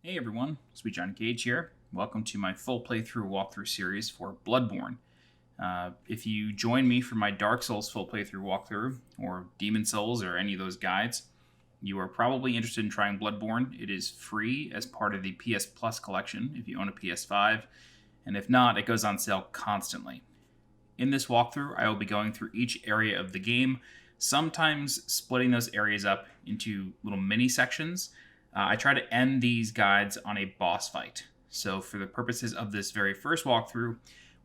Hey everyone, Sweet Johnny Cage here. Welcome to my full playthrough walkthrough series for Bloodborne. If you join me for my Dark Souls full playthrough walkthrough, or Demon Souls, or any of those guides, you are probably interested in trying Bloodborne. It is free as part of the PS Plus collection if you own a PS5, and if not, it goes on sale constantly. In this walkthrough, I will be going through each area of the game, sometimes splitting those areas up into little mini sections. I try to end these guides on a boss fight. So for the purposes of this very first walkthrough,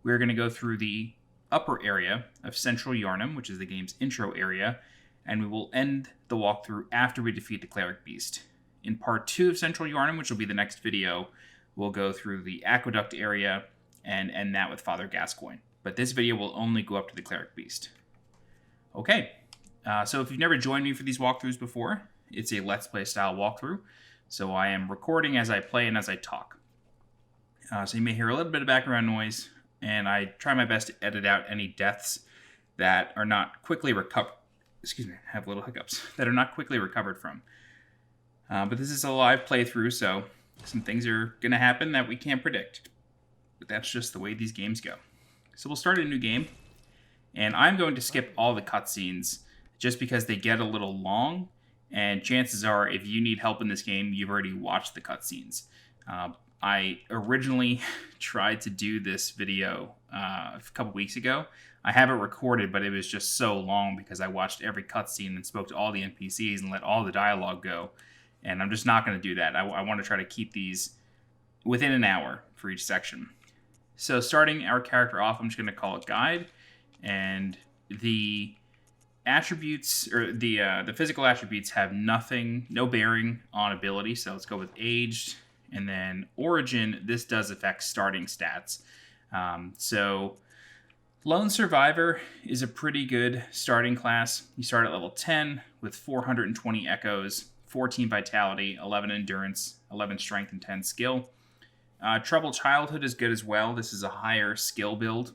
we're going to go through the upper area of Central Yharnam, which is the game's intro area, and we will end the walkthrough after we defeat the Cleric beast. In part 2 of Central Yharnam, which will be the next video, we'll go through the Aqueduct area and end that with Father Gascoigne. But this video will only go up to the Cleric beast. Okay, so if you've never joined me for these walkthroughs before, it's a Let's Play style walkthrough, so I am recording as I play and as I talk. So you may hear a little bit of background noise, and I try my best to edit out any deaths that are not quickly recovered. Excuse me, I have little hiccups that are not quickly recovered from. But this is a live playthrough, so some things are going to happen that we can't predict. But that's just the way these games go. So we'll start a new game, and I'm going to skip all the cutscenes just because they get a little long. And chances are, if you need help in this game, you've already watched the cutscenes. I originally tried to do this video a couple weeks ago. I have it recorded, but it was just so long because I watched every cutscene and spoke to all the NPCs and let all the dialogue go. And I'm just not going to do that. I want to try to keep these within an hour for each section. So starting our character off, I'm just going to call it Guide. And the attributes, or the physical attributes, have no bearing on ability. So let's go with Aged. And then Origin, this does affect starting stats. So Lone Survivor is a pretty good starting class. You start at level 10 with 420 echoes, 14 vitality, 11 endurance, 11 strength, and 10 skill. Troubled Childhood is good as well. This is a higher skill build.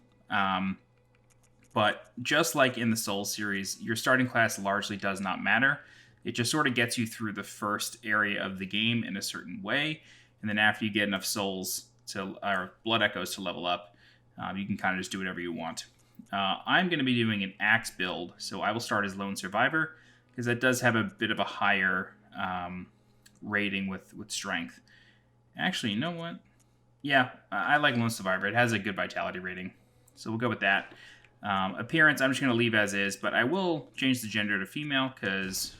But just like in the Souls series, your starting class largely does not matter. It just sort of gets you through the first area of the game in a certain way. And then after you get enough souls or blood echoes to level up, you can kind of just do whatever you want. I'm going to be doing an axe build, so I will start as Lone Survivor, because that does have a bit of a higher rating with strength. Actually, you know what? Yeah, I like Lone Survivor. It has a good vitality rating, so we'll go with that. Appearance, I'm just going to leave as is, but I will change the gender to female, because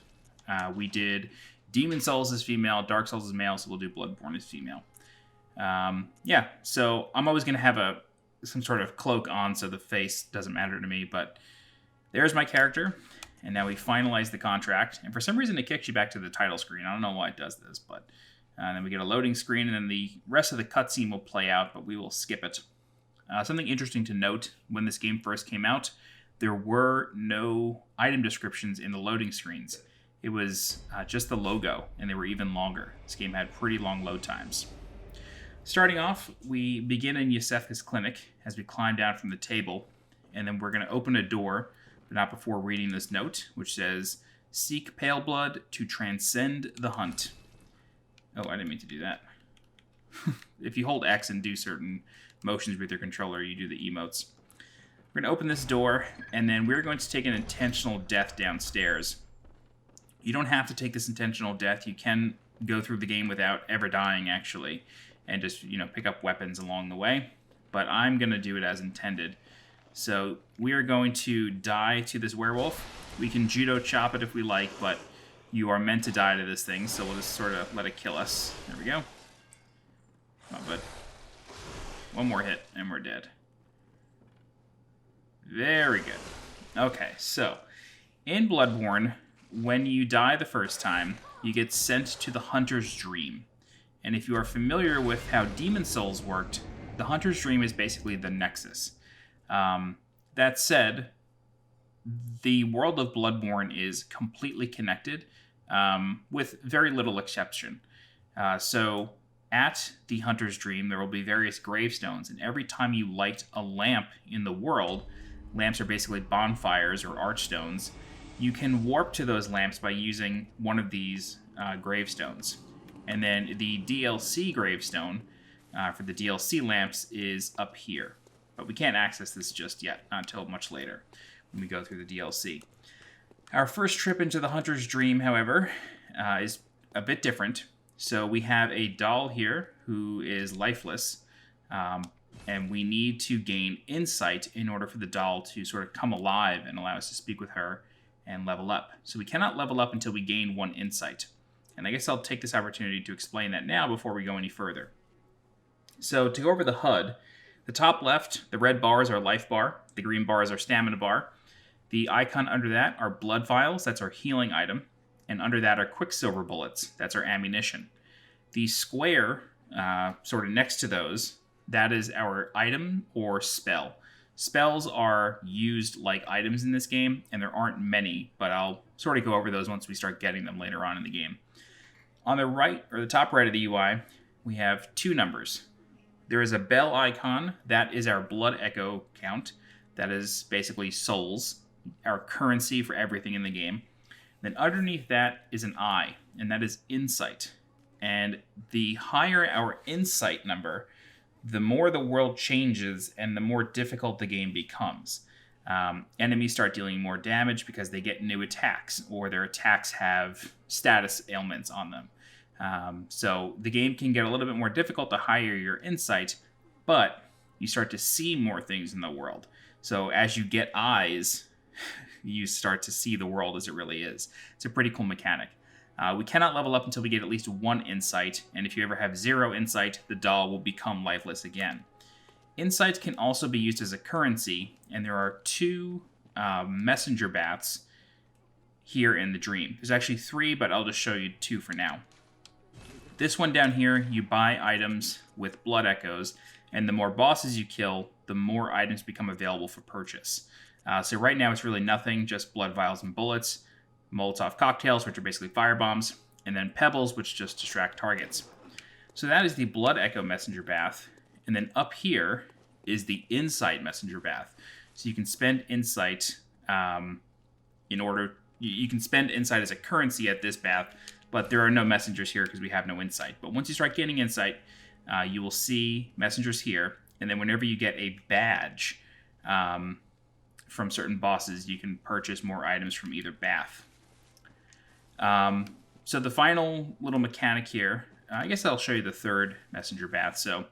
we did Demon Souls as female, Dark Souls as male, so we'll do Bloodborne as female. Yeah, so I'm always going to have some sort of cloak on, so the face doesn't matter to me, but there's my character, and now we finalize the contract, and for some reason it kicks you back to the title screen. I don't know why it does this, but then we get a loading screen, and then the rest of the cutscene will play out, but we will skip it. Something interesting to note, when this game first came out, there were no item descriptions in the loading screens. It was just the logo, and they were even longer. This game had pretty long load times. Starting off, we begin in Yosefka's clinic as we climb down from the table, and then we're going to open a door, but not before reading this note, which says, "Seek pale blood to transcend the hunt." Oh, I didn't mean to do that. If you hold X and do certain motions with your controller, you do the emotes. We're going to open this door, and then we're going to take an intentional death downstairs. You don't have to take this intentional death. You can go through the game without ever dying, actually, and just, pick up weapons along the way. But I'm going to do it as intended. So we are going to die to this werewolf. We can judo chop it if we like, but you are meant to die to this thing, so we'll just sort of let it kill us. There we go. Come on, bud. One more hit, and we're dead. Very good. Okay, so in Bloodborne, when you die the first time, you get sent to the Hunter's Dream. And if you are familiar with how Demon Souls worked, the Hunter's Dream is basically the Nexus. That said, the world of Bloodborne is completely connected, with very little exception. So at the Hunter's Dream, there will be various gravestones, and every time you light a lamp in the world, lamps are basically bonfires or archstones, you can warp to those lamps by using one of these gravestones. And then the DLC gravestone for the DLC lamps is up here. But we can't access this just yet, not until much later when we go through the DLC. Our first trip into the Hunter's Dream, however, is a bit different. So we have a doll here who is lifeless, and we need to gain insight in order for the doll to sort of come alive and allow us to speak with her and level up. So we cannot level up until we gain 1 insight. And I guess I'll take this opportunity to explain that now before we go any further. So to go over the HUD, the top left, the red bars are life bar, the green bars are stamina bar. The icon under that are blood vials, that's our healing item. And under that are quicksilver bullets, that's our ammunition. The square, sort of next to those, that is our item or spell. Spells are used like items in this game, and there aren't many, but I'll sort of go over those once we start getting them later on in the game. On the right, or the top right of the UI, we have 2 numbers. There is a bell icon, that is our blood echo count. That is basically souls, our currency for everything in the game. Then underneath that is an I, and that is insight. And the higher our insight number, the more the world changes and the more difficult the game becomes. Enemies start dealing more damage because they get new attacks, or their attacks have status ailments on them. So the game can get a little bit more difficult the higher your insight, but you start to see more things in the world. So as you get eyes, you start to see the world as it really is. It's a pretty cool mechanic. We cannot level up until we get at least 1 insight, and if you ever have 0 insight, the doll will become lifeless again. Insight can also be used as a currency, and there are 2 messenger bats here in the dream. There's actually 3, but I'll just show you 2 for now. This one down here, you buy items with blood echoes, and the more bosses you kill, the more items become available for purchase. So right now it's really nothing, just blood vials and bullets, Molotov cocktails, which are basically firebombs, and then pebbles, which just distract targets. So that is the blood echo messenger bath, and then up here is the insight messenger bath. So you can spend insight you can spend insight as a currency at this bath, but there are no messengers here because we have no insight. But once you start gaining insight, you will see messengers here, and then whenever you get a badge from certain bosses, you can purchase more items from either bath. So the final little mechanic here, I guess I'll show you the 3rd messenger bath. So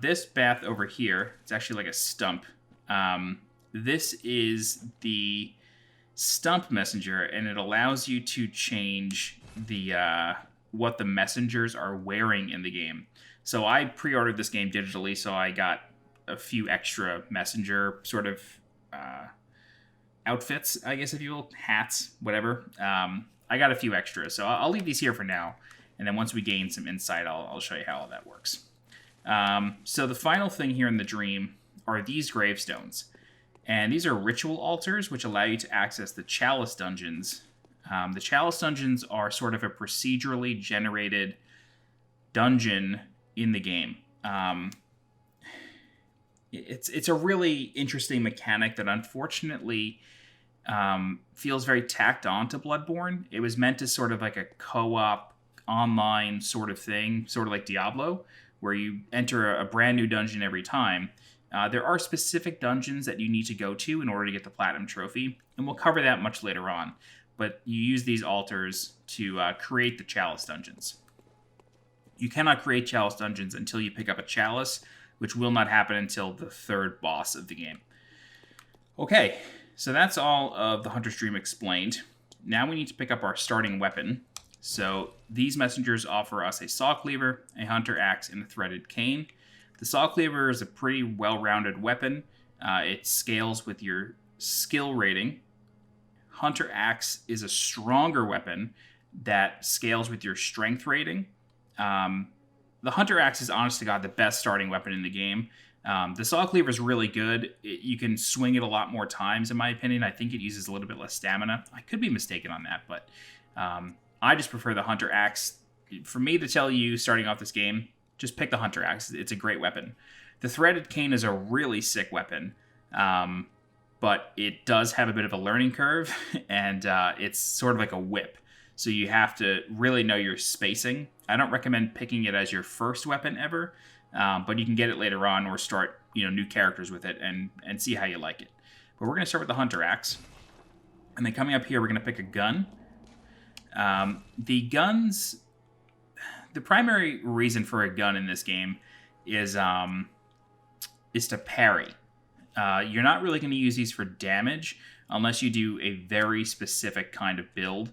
this bath over here, it's actually like a stump. This is the stump messenger, and it allows you to change the what the messengers are wearing in the game. So I pre-ordered this game digitally, so I got a few extra messenger sort of outfits, I guess if you will, hats, whatever. I got a few extras, so I'll leave these here for now, and then once we gain some insight, I'll show you how all that works. So the final thing here in the dream are these gravestones, and these are ritual altars, which allow you to access the chalice dungeons. The chalice dungeons are sort of a procedurally generated dungeon in the game. It's a really interesting mechanic that unfortunately feels very tacked on to Bloodborne. It was meant as sort of like a co-op online sort of thing, sort of like Diablo, where you enter a brand new dungeon every time. There are specific dungeons that you need to go to in order to get the Platinum Trophy, and we'll cover that much later on. But you use these altars to create the Chalice dungeons. You cannot create Chalice dungeons until you pick up a Chalice, which will not happen until the 3rd boss of the game. Okay, so that's all of the Hunter's Dream explained. Now we need to pick up our starting weapon. So these messengers offer us a saw cleaver, a hunter axe, and a threaded cane. The saw cleaver is a pretty well-rounded weapon. It scales with your skill rating. Hunter axe is a stronger weapon that scales with your strength rating. The hunter axe is, honest to God, the best starting weapon in the game. The saw cleaver is really good. You can swing it a lot more times, in my opinion. I think it uses a little bit less stamina. I could be mistaken on that, but I just prefer the hunter axe. For me to tell you, starting off this game, just pick the hunter axe. It's a great weapon. The threaded cane is a really sick weapon, but it does have a bit of a learning curve, and it's sort of like a whip. So you have to really know your spacing. I don't recommend picking it as your first weapon ever, but you can get it later on or start new characters with it and see how you like it. But we're going to start with the Hunter Axe. And then coming up here, we're going to pick a gun. The guns... The primary reason for a gun in this game is to parry. You're not really going to use these for damage unless you do a very specific kind of build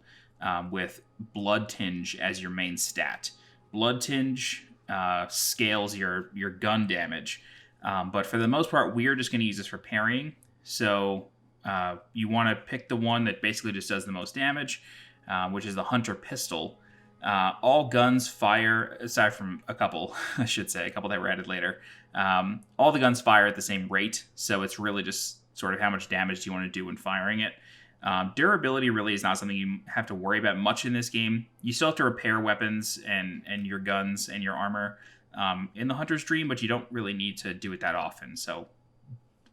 with Blood Tinge as your main stat. Blood Tinge scales your gun damage, but for the most part, we're just going to use this for parrying. So you want to pick the one that basically just does the most damage, which is the Hunter Pistol. All guns fire, aside from a couple, I should say, a couple that were added later. All the guns fire at the same rate, so it's really just sort of how much damage do you want to do when firing it. Durability really is not something you have to worry about much in this game. You still have to repair weapons and your guns and your armor in the Hunter's Dream, but you don't really need to do it that often. So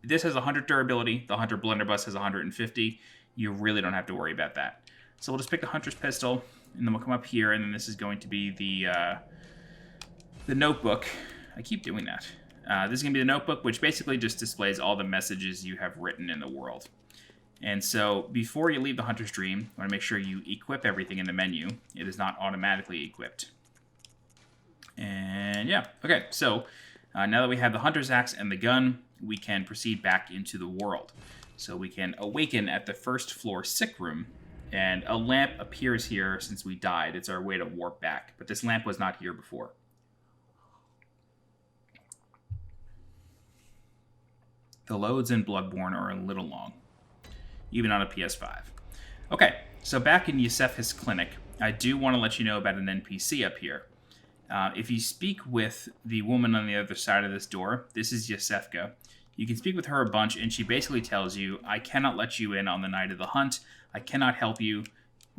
this has 100 durability. The Hunter Blunderbuss has 150. You really don't have to worry about that. So we'll just pick the Hunter's Pistol. And then we'll come up here, and then this is going to be the notebook. I keep doing that. This is going to be the notebook, which basically just displays all the messages you have written in the world. And so before you leave the Hunter's Dream, you want to make sure you equip everything in the menu. It is not automatically equipped. And yeah, okay. So now that we have the Hunter's Axe and the gun, we can proceed back into the world. So we can awaken at the first floor sick room. And a lamp appears here since we died. It's our way to warp back. But this lamp was not here before. The loads in Bloodborne are a little long, even on a PS5. Okay, so back in Yosefka's clinic, I do want to let you know about an NPC up here. If you speak with the woman on the other side of this door, this is Yosefka. You can speak with her a bunch, and she basically tells you, I cannot let you in on the night of the hunt. I cannot help you.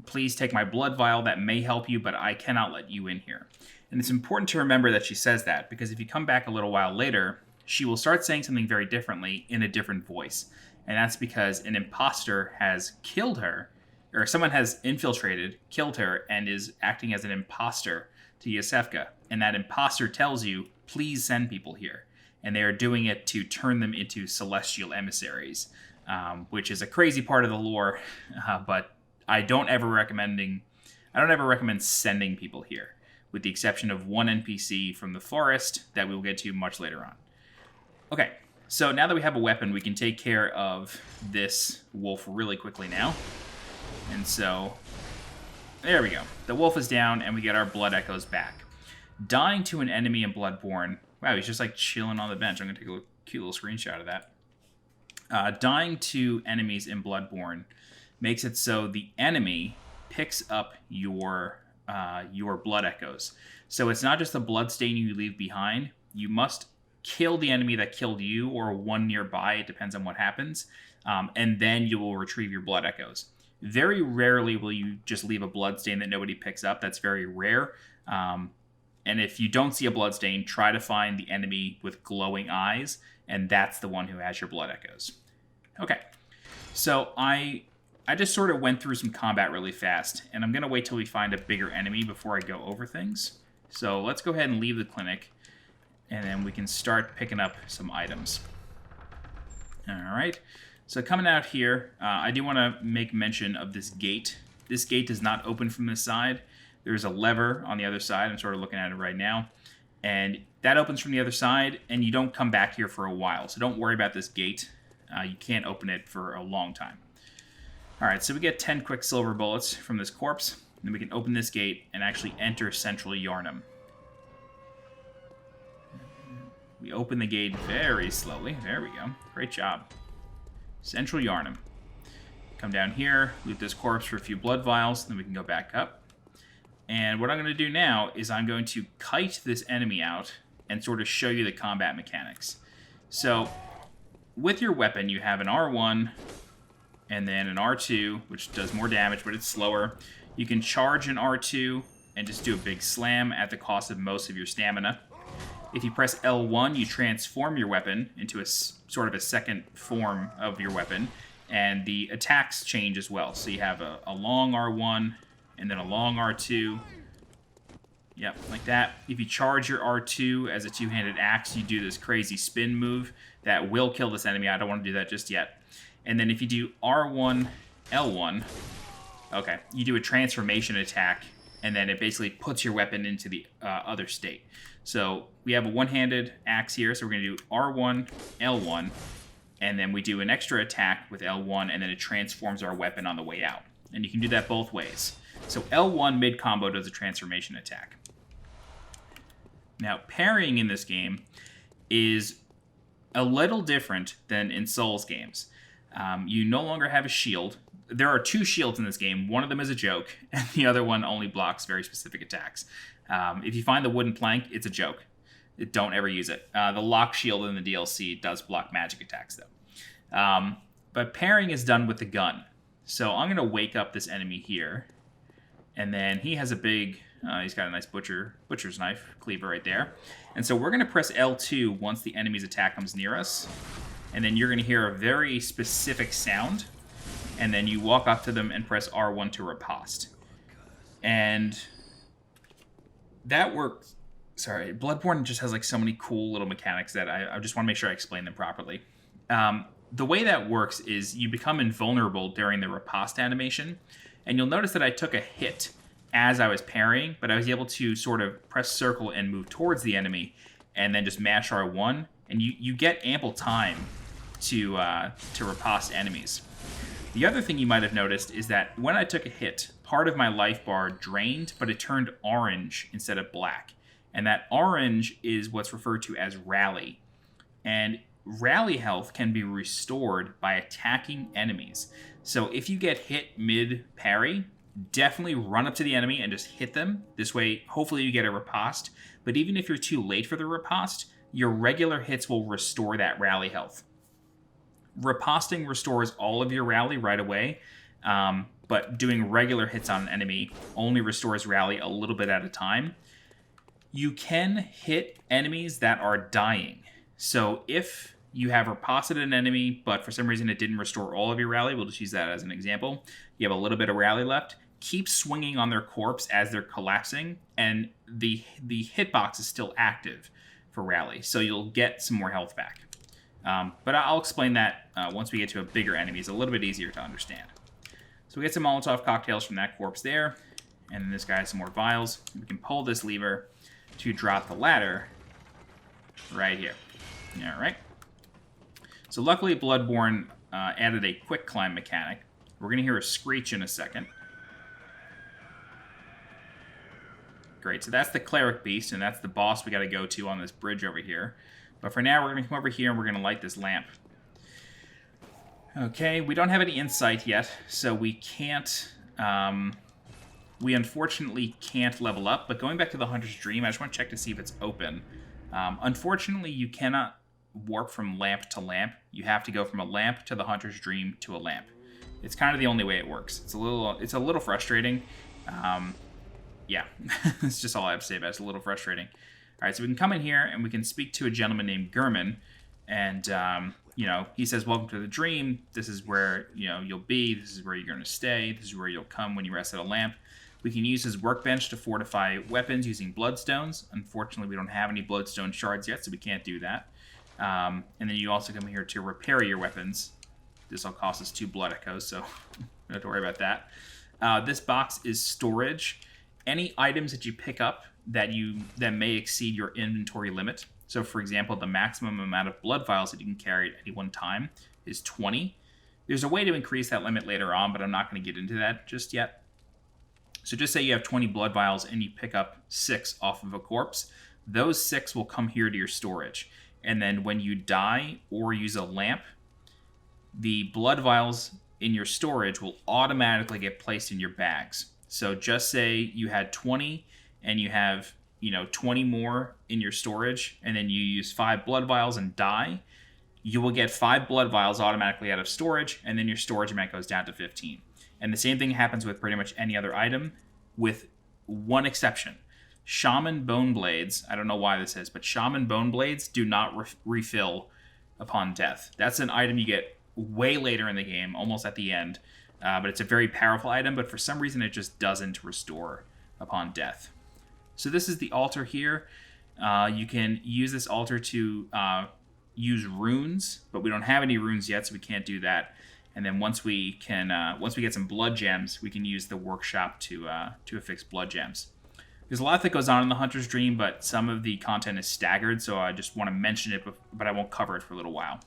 Please take my blood vial. That may help you, but I cannot let you in here. And it's important to remember that she says that, because if you come back a little while later, she will start saying something very differently in a different voice. And that's because an imposter has killed her, or someone has infiltrated, killed her, and is acting as an imposter to Yosefka. And that imposter tells you, please send people here. And they are doing it to turn them into celestial emissaries, which is a crazy part of the lore, but I don't ever recommend sending people here, with the exception of one NPC from the forest that we will get to much later on. Okay, so now that we have a weapon, we can take care of this wolf really quickly now. And so, there we go. The wolf is down, and we get our blood echoes back. Dying to an enemy in Bloodborne... Wow, he's just like chilling on the bench. I'm going to take a cute little screenshot of that. Dying to enemies in Bloodborne makes it so the enemy picks up your blood echoes. So it's not just the blood stain you leave behind. You must kill the enemy that killed you, or one nearby. It depends on what happens. And then you will retrieve your blood echoes. Very rarely will you just leave a blood stain that nobody picks up. That's very rare. And if you don't see a blood stain, try to find the enemy with glowing eyes, and that's the one who has your blood echoes. Okay, so I just sort of went through some combat really fast, and I'm going to wait till we find a bigger enemy before I go over things. So let's go ahead and leave the clinic, and then we can start picking up some items. All right, so coming out here, I do want to make mention of this gate. This gate does not open from this side. There's a lever on the other side. I'm sort of looking at it right now. And that opens from the other side, and you don't come back here for a while. So don't worry about this gate. You can't open it for a long time. All right, so we get 10 quicksilver bullets from this corpse. And then we can open this gate and actually enter Central Yharnam. We open the gate very slowly. There we go. Great job. Central Yharnam. Come down here, loot this corpse for a few blood vials, then we can go back up. And what I'm going to do now is I'm going to kite this enemy out and sort of show you the combat mechanics. So, with your weapon, you have an R1 and then an R2, which does more damage, but it's slower. You can charge an R2 and just do a big slam at the cost of most of your stamina. If you press L1, you transform your weapon into a sort of a second form of your weapon, and the attacks change as well. So you have a long R1, and then a long R2. Yep, like that. If you charge your R2 as a two-handed axe, you do this crazy spin move that will kill this enemy. I don't want to do that just yet. And then if you do R1, L1, okay, you do a transformation attack, and then it basically puts your weapon into the other state. So we have a one-handed axe here, so we're going to do R1, L1, and then we do an extra attack with L1, and then it transforms our weapon on the way out. And you can do that both ways. So L1 mid-combo does a transformation attack. Now, parrying in this game is a little different than in Souls games. You no longer have a shield. There are two shields in this game. One of them is a joke, and the other one only blocks very specific attacks. If you find the wooden plank, it's a joke. Don't ever use it. The lock shield in the DLC does block magic attacks, though. But parrying is done with the gun. So I'm going to wake up this enemy here. And then he has a big... he's got a nice butcher's knife cleaver right there. And so we're going to press L2 once the enemy's attack comes near us. And then you're going to hear a very specific sound. And then you walk up to them and press R1 to riposte. And that works. Sorry, Bloodborne just has like so many cool little mechanics that I just want to make sure I explain them properly. The way that works is you become invulnerable during the riposte animation. And you'll notice that I took a hit as I was parrying, but I was able to sort of press circle and move towards the enemy, and then just mash R1, and you get ample time to riposte enemies. The other thing you might have noticed is that when I took a hit, part of my life bar drained, but it turned orange instead of black. And that orange is what's referred to as rally. And rally health can be restored by attacking enemies. So if you get hit mid-parry, definitely run up to the enemy and just hit them. This way, hopefully you get a riposte. But even if you're too late for the riposte, your regular hits will restore that rally health. Riposting restores all of your rally right away, but doing regular hits on an enemy only restores rally a little bit at a time. You can hit enemies that are dying. So if you have riposted an enemy, but for some reason it didn't restore all of your rally, we'll just use that as an example. You have a little bit of rally left. Keep swinging on their corpse as they're collapsing, and the hitbox is still active for rally, so you'll get some more health back. But I'll explain that once we get to a bigger enemy. It's a little bit easier to understand. So we get some Molotov cocktails from that corpse there, and then this guy has some more vials. We can pull this lever to drop the ladder right here. All right. So luckily, Bloodborne added a quick climb mechanic. We're going to hear a screech in a second. Great, so that's the Cleric beast, and that's the boss we got to go to on this bridge over here. But for now, we're going to come over here and we're going to light this lamp. Okay, we don't have any insight yet, so we can't... we unfortunately can't level up, but going back to the Hunter's Dream, I just want to check to see if it's open. Unfortunately, you cannot warp from lamp to lamp. You have to go from a lamp to the Hunter's Dream to a lamp. It's kind of the only way it works. It's a little frustrating. Yeah, that's just all I have to say about it. It's a little frustrating. All right, so we can come in here and we can speak to a gentleman named Gurman, and you know, he says, "Welcome to the dream. This is where you'll be. This is where you're going to stay. This is where you'll come when you rest at a lamp." We can use his workbench to fortify weapons using bloodstones. Unfortunately, we don't have any bloodstone shards yet, so we can't do that. And then you also come here to repair your weapons. This will cost us 2 blood echoes, so don't have to worry about that. This box is storage. Any items that you pick up that may exceed your inventory limit. So, for example, the maximum amount of blood vials that you can carry at any one time is 20. There's a way to increase that limit later on, but I'm not going to get into that just yet. So just say you have 20 blood vials and you pick up 6 off of a corpse. Those 6 will come here to your storage. And then when you die or use a lamp, the blood vials in your storage will automatically get placed in your bags. So just say you had 20 and you have 20 more in your storage, and then you use 5 blood vials and die, you will get 5 blood vials automatically out of storage, and then your storage amount goes down to 15. And the same thing happens with pretty much any other item, with one exception. Shaman Bone Blades, I don't know why this is, but Shaman Bone Blades do not refill upon death. That's an item you get way later in the game, almost at the end. but it's a very powerful item, but for some reason it just doesn't restore upon death. So this is the altar here. You can use this altar to use runes, but we don't have any runes yet, so we can't do that. And then once we get some blood gems, we can use the workshop to affix blood gems. There's a lot that goes on in the Hunter's Dream, but some of the content is staggered, so I just want to mention it, but I won't cover it for a little while.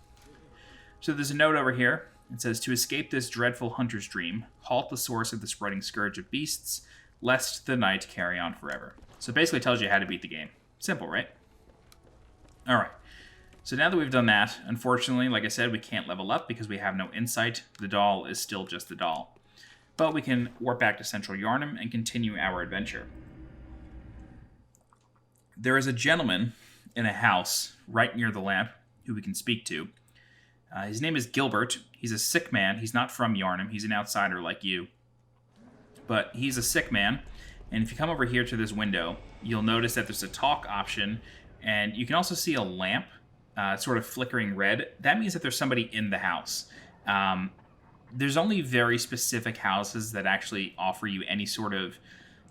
So there's a note over here. It says, to escape this dreadful Hunter's Dream, halt the source of the spreading scourge of beasts, lest the night carry on forever. So it basically tells you how to beat the game. Simple, right? All right. So now that we've done that, unfortunately, like I said, we can't level up because we have no insight. The doll is still just the doll. But we can warp back to Central Yharnam and continue our adventure. There is a gentleman in a house right near the lamp who we can speak to. His name is Gilbert. He's a sick man. He's not from Yharnam. He's an outsider like you. But he's a sick man. And if you come over here to this window, you'll notice that there's a talk option. And you can also see a lamp sort of flickering red. That means that there's somebody in the house. There's only very specific houses that actually offer you any sort of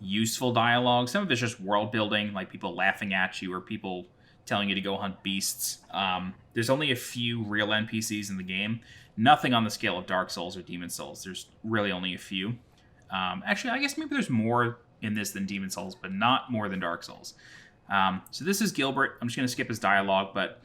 useful dialogue. Some of it's just world building, like people laughing at you or people telling you to go hunt beasts. There's only a few real NPCs in the game. Nothing on the scale of Dark Souls or Demon Souls. There's really only a few. Actually, I guess maybe there's more in this than Demon Souls, but not more than Dark Souls. So this is Gilbert. I'm just going to skip his dialogue, but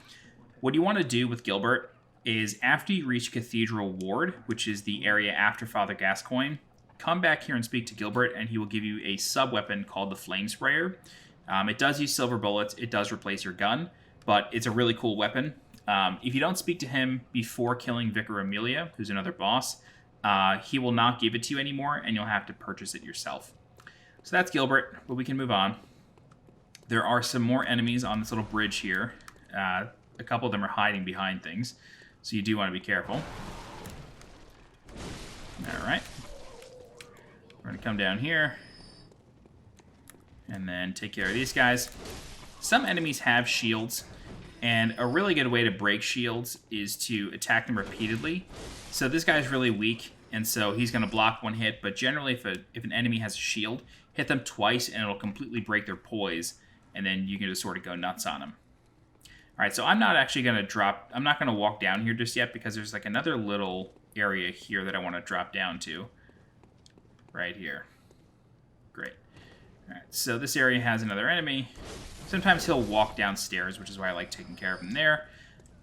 what you want to do with Gilbert is after you reach Cathedral Ward, which is the area after Father Gascoigne, come back here and speak to Gilbert, and he will give you a sub-weapon called the Flame Sprayer. It does use silver bullets. It does replace your gun, but it's a really cool weapon. If you don't speak to him before killing Vicar Amelia, who's another boss, he will not give it to you anymore, and you'll have to purchase it yourself. So that's Gilbert, but we can move on. There are some more enemies on this little bridge here. A couple of them are hiding behind things, so you do want to be careful. All right. We're going to come down here and then take care of these guys. Some enemies have shields, and a really good way to break shields is to attack them repeatedly. So this guy's really weak, and so he's going to block one hit, but generally if an enemy has a shield, hit them twice and it'll completely break their poise, and then you can just sort of go nuts on them. All right, so I'm not actually going to drop... I'm not going to walk down here just yet because there's like another little area here that I want to drop down to. Right here. Great. All right, so this area has another enemy. Sometimes he'll walk downstairs, which is why I like taking care of him there.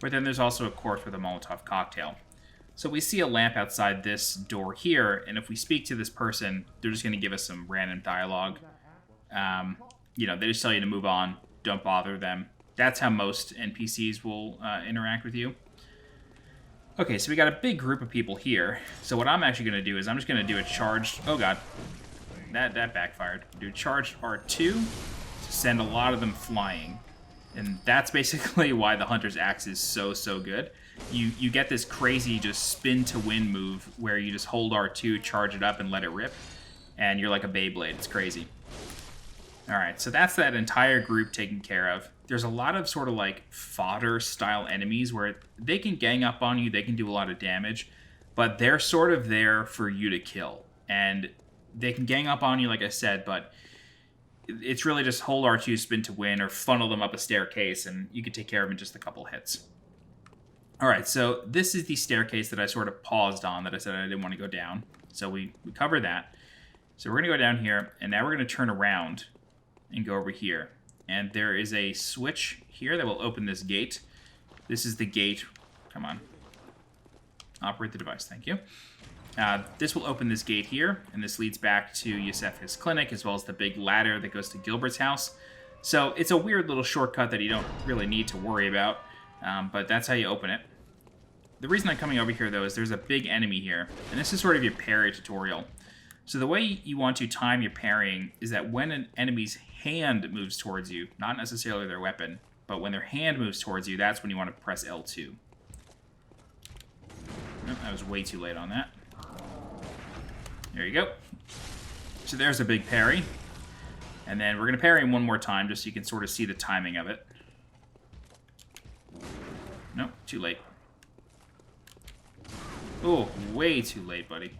But then there's also a court with a Molotov cocktail. So we see a lamp outside this door here, and if we speak to this person, they're just going to give us some random dialogue. You know, they just tell you to move on, don't bother them. That's how most NPCs will interact with you. Okay, so we got a big group of people here. So what I'm actually going to do is I'm just going to do a charged... Oh, God. That backfired. Do a charged R2 to send a lot of them flying. And that's basically why the Hunter's Axe is so good. You get this crazy just spin to win move where you just hold R2, charge it up, and let it rip. And you're like a Beyblade. It's crazy. Alright, so that's that entire group taken care of. There's a lot of sort of like fodder-style enemies where they can gang up on you, they can do a lot of damage, but they're sort of there for you to kill. And they can gang up on you, like I said, but it's really just hold R2, spin to win, or funnel them up a staircase, and you can take care of them in just a couple hits. Alright, so this is the staircase that I sort of paused on, that I said I didn't want to go down. So we covered that. So we're going to go down here, and now we're going to turn around and go over here. And there is a switch here that will open this gate. This is the gate. Come on. Operate the device. Thank you. This will open this gate here, and this leads back to Yosefka's clinic, as well as the big ladder that goes to Gilbert's house. So it's a weird little shortcut that you don't really need to worry about, but that's how you open it. The reason I'm coming over here, though, is there's a big enemy here, and this is sort of your parry tutorial. So the way you want to time your parrying is that when an enemy's hand moves towards you, not necessarily their weapon, but when their hand moves towards you, that's when you want to press L2. Oh, I was way too late on that. There you go. So there's a big parry. And then we're going to parry him one more time just so you can sort of see the timing of it. Nope, too late. Oh, way too late, buddy.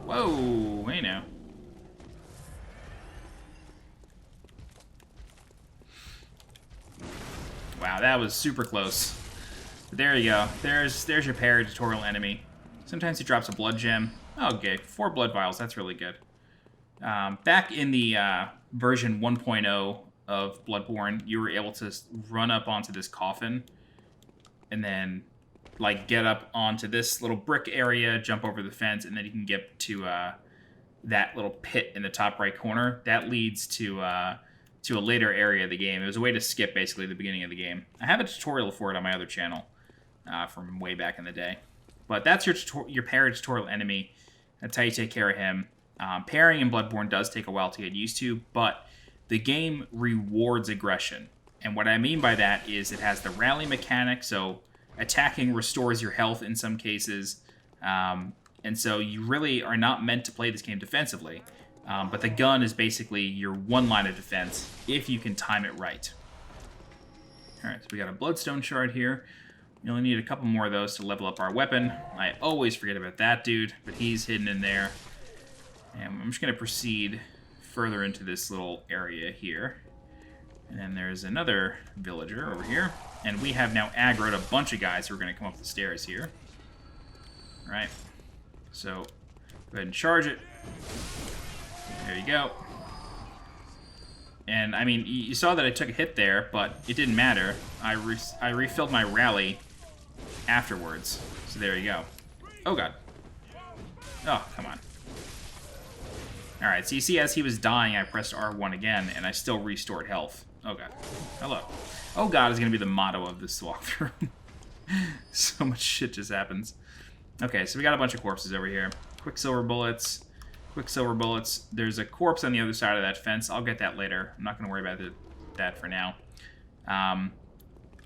Whoa, hey now. Wow, that was super close. But there you go. There's your parry tutorial enemy. Sometimes he drops a blood gem. Okay, 4 blood vials. That's really good. Back in the version 1.0 of Bloodborne, you were able to run up onto this coffin and then like get up onto this little brick area, jump over the fence, and then you can get to that little pit in the top right corner. That leads to a later area of the game. It was a way to skip basically the beginning of the game. I have a tutorial for it on my other channel from way back in the day. But that's your parry tutorial enemy. That's how you take care of him. Parrying in Bloodborne does take a while to get used to, but the game rewards aggression. And what I mean by that is it has the rally mechanic, so attacking restores your health in some cases. And so you really are not meant to play this game defensively. But the gun is basically your one line of defense if you can time it right. Alright, so we got a bloodstone shard here. We only need a couple more of those to level up our weapon. I always forget about that dude, but he's hidden in there. And I'm just going to proceed further into this little area here. And then there's another villager over here. And we have now aggroed a bunch of guys who are going to come up the stairs here. All right. So, go ahead and charge it. There you go. And, I mean, you saw that I took a hit there, but it didn't matter. I refilled my rally afterwards. So there you go. Oh, God. Oh, come on. Alright, so you see as he was dying, I pressed R1 again, and I still restored health. Oh, God. Hello. Oh, God is going to be the motto of this walkthrough. So much shit just happens. Okay, so we got a bunch of corpses over here. Quicksilver bullets. Quicksilver bullets. There's a corpse on the other side of that fence. I'll get that later. I'm not going to worry about that for now.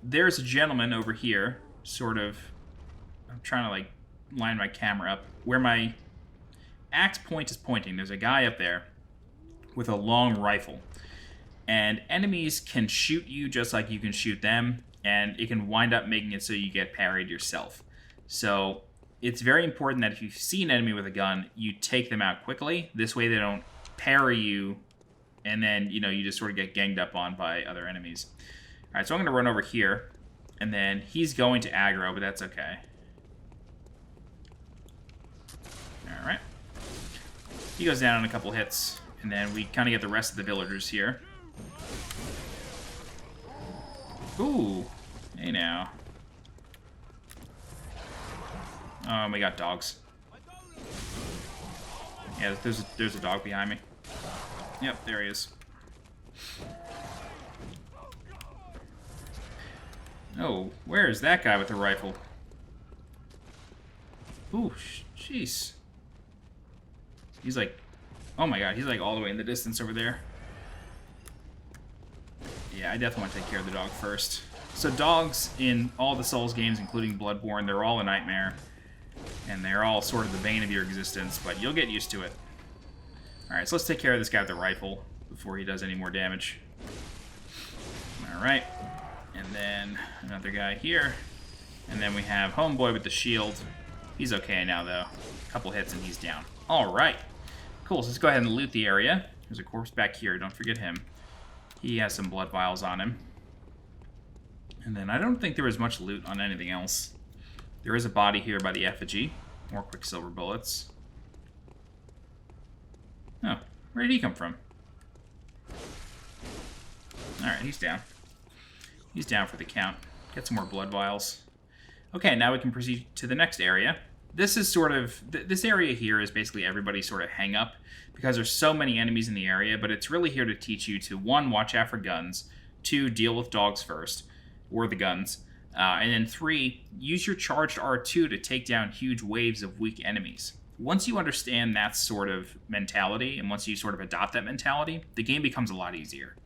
There's a gentleman over here, sort of... I'm trying to, like, line my camera up. Where my axe point is pointing, there's a guy up there with a long rifle. And enemies can shoot you just like you can shoot them, and it can wind up making it so you get parried yourself. So it's very important that if you see an enemy with a gun, you take them out quickly. This way they don't parry you, and then, you know, you just sort of get ganged up on by other enemies. Alright, so I'm going to run over here, and then he's going to aggro, but that's okay. Alright. He goes down in a couple hits, and then we kind of get the rest of the villagers here. Ooh, hey now. Oh, and we got dogs. Yeah, there's a dog behind me. Yep, there he is. Oh, where is that guy with the rifle? Ooh, jeez. He's like, oh my god, he's like all the way in the distance over there. Yeah, I definitely want to take care of the dog first. So dogs in all the Souls games, including Bloodborne, they're all a nightmare. And they're all sort of the bane of your existence, but you'll get used to it. Alright, so let's take care of this guy with the rifle before he does any more damage. Alright. And then another guy here. And then we have Homeboy with the shield. He's okay now, though. A couple hits and he's down. Alright. Cool, so let's go ahead and loot the area. There's a corpse back here, don't forget him. He has some blood vials on him. And then I don't think there was much loot on anything else. There is a body here by the effigy. More quicksilver bullets. Oh, where did he come from? Alright, he's down. He's down for the count. Get some more blood vials. Okay, now we can proceed to the next area. This is sort of... This area here is basically everybody's sort of hang-up, because there's so many enemies in the area, but it's really here to teach you to, 1, watch out for guns, 2, deal with dogs first, or the guns, and then 3, use your charged R2 to take down huge waves of weak enemies. Once you understand that sort of mentality, and once you sort of adopt that mentality, the game becomes a lot easier.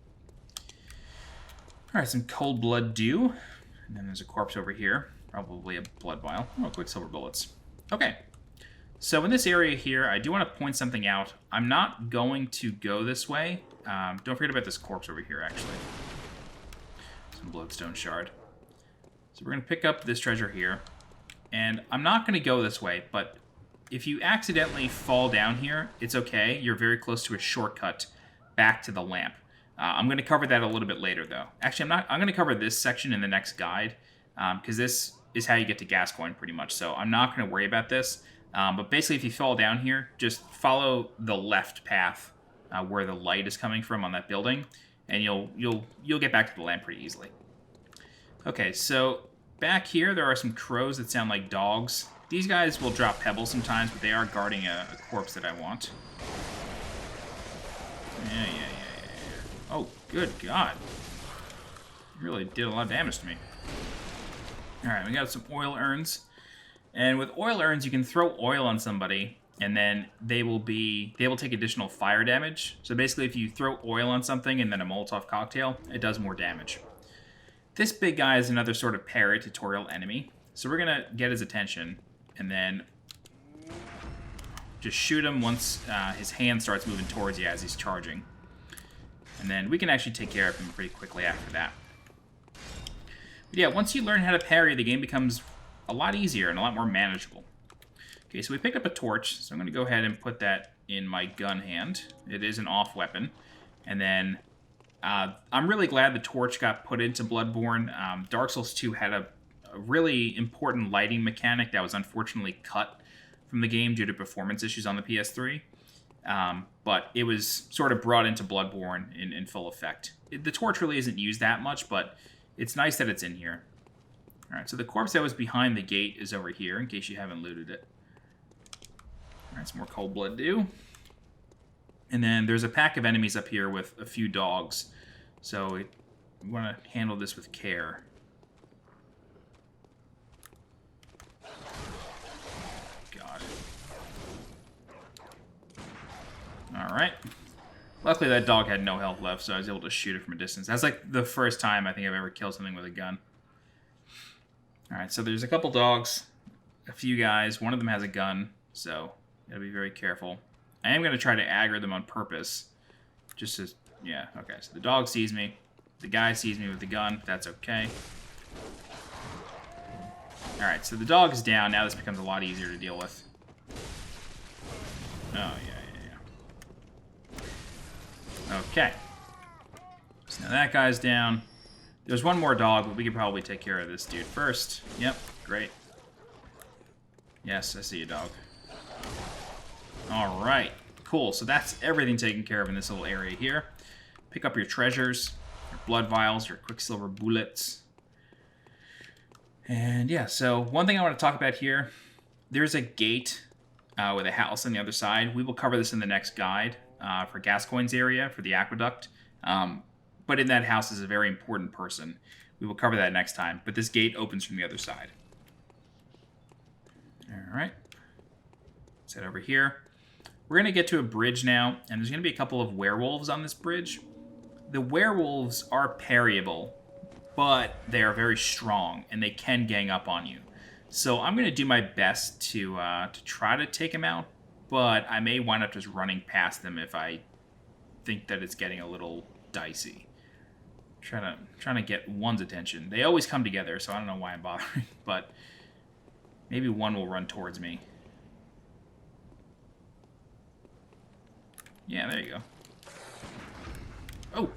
Alright, some cold blood dew, and then there's a corpse over here, probably a blood vial. Oh, quicksilver bullets. Okay, so in this area here, I do want to point something out. I'm not going to go this way. Don't forget about this corpse over here, actually. Some bloodstone shard. So we're going to pick up this treasure here. And I'm not going to go this way, but if you accidentally fall down here, it's okay. You're very close to a shortcut back to the lamp. I'm going to cover that a little bit later, though. Actually, I'm going to cover this section in the next guide, because this is how you get to Gascoigne, pretty much. So I'm not going to worry about this. But basically, if you fall down here, just follow the left path where the light is coming from on that building, and you'll get back to the lamp pretty easily. Okay, so back here, there are some crows that sound like dogs. These guys will drop pebbles sometimes, but they are guarding a corpse that I want. Yeah. Oh, good God. Really did a lot of damage to me. Alright, we got some oil urns. And with oil urns, you can throw oil on somebody, and then they will take additional fire damage. So basically, if you throw oil on something and then a Molotov cocktail, it does more damage. This big guy is another sort of parry tutorial enemy. So we're going to get his attention, and then just shoot him once his hand starts moving towards you as he's charging. And then we can actually take care of him pretty quickly after that. But yeah, once you learn how to parry, the game becomes a lot easier and a lot more manageable. Okay, so we picked up a torch, so I'm going to go ahead and put that in my gun hand. It is an off weapon. And then I'm really glad the torch got put into Bloodborne. Dark Souls 2 had a really important lighting mechanic that was unfortunately cut from the game due to performance issues on the PS3. But it was sort of brought into Bloodborne in full effect. The torch really isn't used that much, but it's nice that it's in here. Alright, so the corpse that was behind the gate is over here, in case you haven't looted it. Alright, some more cold blood dew. And then there's a pack of enemies up here with a few dogs. So we want to handle this with care. God. Alright. Luckily that dog had no health left, so I was able to shoot it from a distance. That's like the first time I think I've ever killed something with a gun. Alright, so there's a couple dogs, a few guys. One of them has a gun, so gotta be very careful. I am going to try to aggro them on purpose. Just to... yeah, okay. So the dog sees me. The guy sees me with the gun. That's okay. Alright, so the dog is down. Now this becomes a lot easier to deal with. Oh, yeah. Okay. So now that guy's down. There's one more dog, but we could probably take care of this dude first. Yep, great. Yes, I see you, dog. Alright, cool. So that's everything taken care of in this little area here. Pick up your treasures, your blood vials, your quicksilver bullets. And yeah, so one thing I want to talk about here, there's a gate with a house on the other side. We will cover this in the next guide for Gascoigne's area, for the aqueduct. But in that house is a very important person. We will cover that next time. But this gate opens from the other side. Alright. Let's head over here. We're going to get to a bridge now, and there's going to be a couple of werewolves on this bridge. The werewolves are parryable, but they are very strong, and they can gang up on you. So I'm going to do my best to try to take them out, but I may wind up just running past them if I think that it's getting a little dicey. Trying to get one's attention. They always come together, so I don't know why I'm bothering, but maybe one will run towards me. Yeah, there you go. Oh,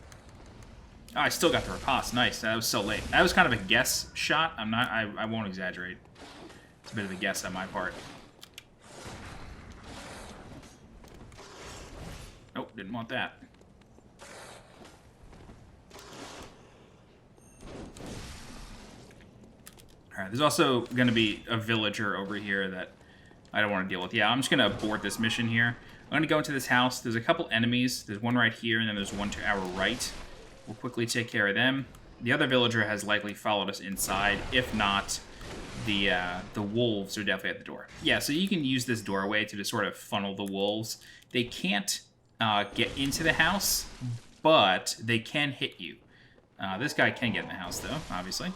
I still got the riposte. Nice. That was so late. That was kind of a guess shot. I won't exaggerate. It's a bit of a guess on my part. Nope, didn't want that. Alright, there's also going to be a villager over here that I don't want to deal with. Yeah, I'm just going to abort this mission here. I'm going to go into this house. There's a couple enemies. There's one right here, and then there's one to our right. We'll quickly take care of them. The other villager has likely followed us inside. If not, the wolves are definitely at the door. Yeah, so you can use this doorway to just sort of funnel the wolves. They can't get into the house, but they can hit you. This guy can get in the house, though, obviously.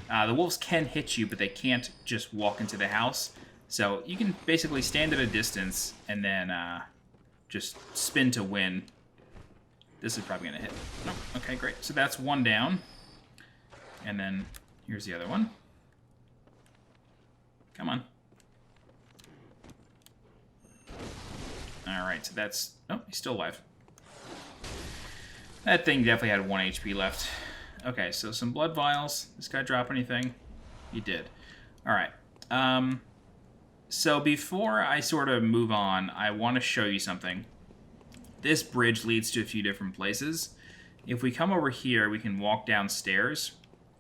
The wolves can hit you, but they can't just walk into the house. So you can basically stand at a distance and then just spin to win. This is probably going to hit. Nope. Okay, great. So that's one down. And then here's the other one. Come on. Alright, so that's... Oh, he's still alive. That thing definitely had 1 HP left. Okay, so some blood vials. This guy drop anything? He did. Alright. So before I sort of move on, I want to show you something. This bridge leads to a few different places. If we come over here, we can walk downstairs,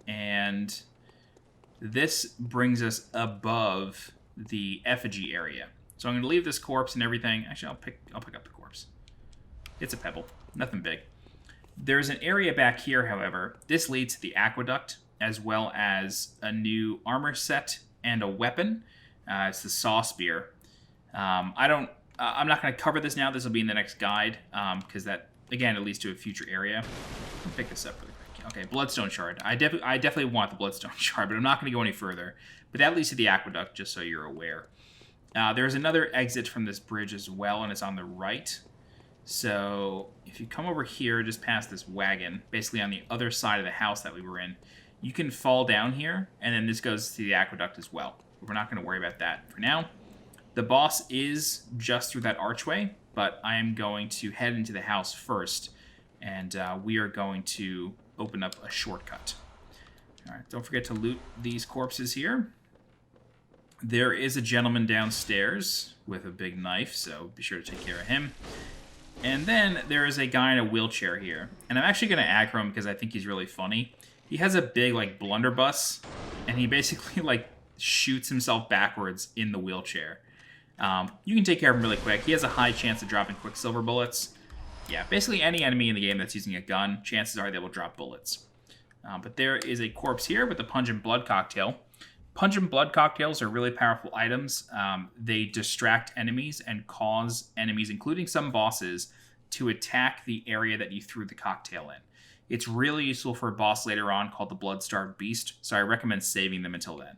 and this brings us above the effigy area. So I'm going to leave this corpse and everything. Actually, I'll pick up the corpse. It's a pebble. Nothing big. There's an area back here, however. This leads to the aqueduct, as well as a new armor set and a weapon. It's the saw spear. I'm not going to cover this now. This will be in the next guide, because that, again, it leads to a future area. I'll pick this up really quick. Okay, Bloodstone Shard. I definitely want the Bloodstone Shard, but I'm not going to go any further. But that leads to the aqueduct, just so you're aware. There's another exit from this bridge as well, and it's on the right. So if you come over here, just past this wagon, basically on the other side of the house that we were in, you can fall down here, and then this goes to the aqueduct as well. We're not going to worry about that for now. The boss is just through that archway, but I am going to head into the house first, and we are going to open up a shortcut. All right, don't forget to loot these corpses here. There is a gentleman downstairs with a big knife, so be sure to take care of him. And then there is a guy in a wheelchair here, and I'm actually going to aggro him because I think he's really funny. He has a big, like, blunderbuss, and he basically, like, shoots himself backwards in the wheelchair. You can take care of him really quick. He has a high chance of dropping quicksilver bullets. Yeah, basically any enemy in the game that's using a gun, chances are they will drop bullets. But there is a corpse here with a pungent blood cocktail. Pungent blood cocktails are really powerful items. They distract enemies and cause enemies, including some bosses, to attack the area that you threw the cocktail in. It's really useful for a boss later on called the Blood-Starved Beast, so I recommend saving them until then.